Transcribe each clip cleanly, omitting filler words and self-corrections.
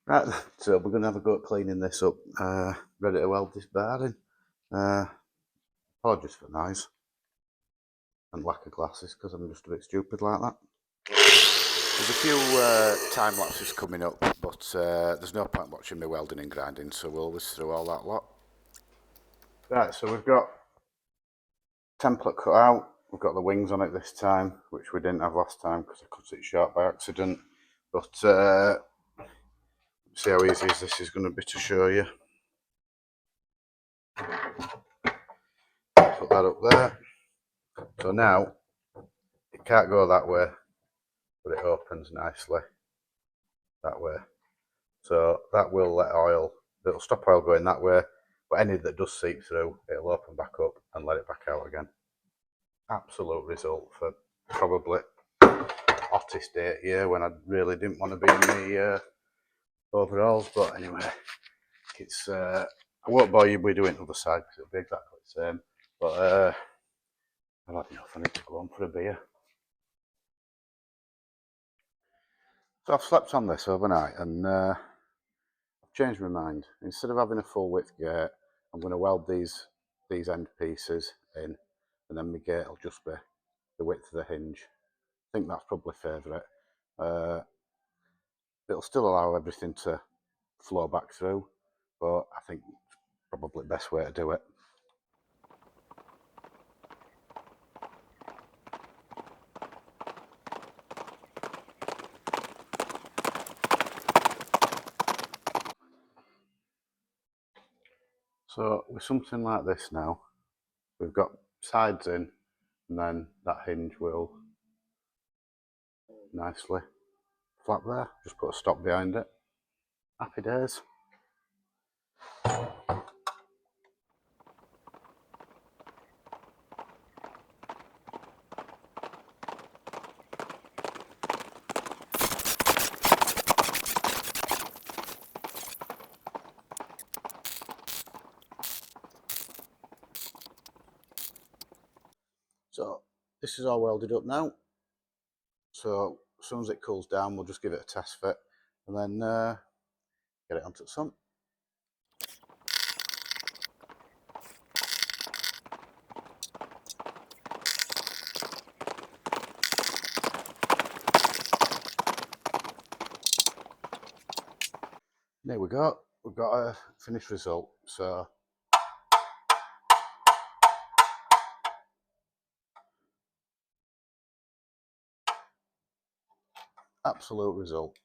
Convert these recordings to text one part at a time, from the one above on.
Right, so we're going to have a go at cleaning this up, ready to weld this bar in. Apologies for noise and lack of glasses because I'm just a bit stupid like that. There's a few time lapses coming up, but there's no point watching me welding and grinding, so we'll whiz through all that lot. Right, so we've got template cut out. We've got the wings on it this time, which we didn't have last time because I cut it short by accident. But see how easy this is going to be to show you. Put that up there. So now it can't go that way, but it opens nicely that way. So that will let oil, it'll stop oil going that way, but any that does seep through, it'll open back up and let it back out again. Absolute result for probably hottest day here when I really didn't want to be in the overalls, but anyway, it's I won't bore you with doing the other side because it'll be exactly the same, but I've had enough. I need to go on for a beer. So I've slept on this overnight and I've changed my mind. Instead of having a full width gate, I'm going to weld these end pieces in, and then my gate will just be the width of the hinge. I think that's probably favourite. It'll still allow everything to flow back through, but I think it's probably the best way to do it. So with something like this now, we've got sides in, and then that hinge will nicely flap there. Just put a stop behind it. Happy days. So this is all welded up now. So as soon as it cools down, we'll just give it a test fit and then get it onto the sump. There we go. We've got a finished result. So absolute result.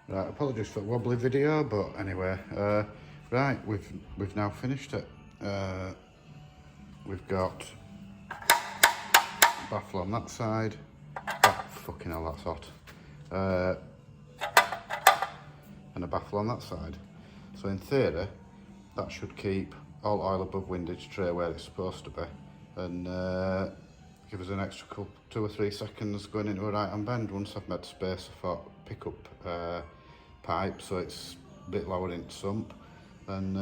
Right, apologies for the wobbly video, but anyway, right, we've now finished it. We've got baffle on that side. Oh, fucking hell, that's hot. And a baffle on that side. So in theory, that should keep all oil above windage tray where it's supposed to be, and give us an extra 2 or 3 seconds going into a right hand bend. Once I've made space, I thought pick up pipe so it's a bit lower into sump, and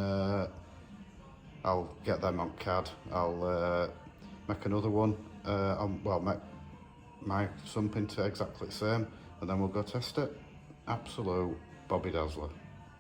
I'll get them on CAD. I'll make another one, make my sump into exactly the same, and then we'll go test it. Absolute Bobby Dazzler.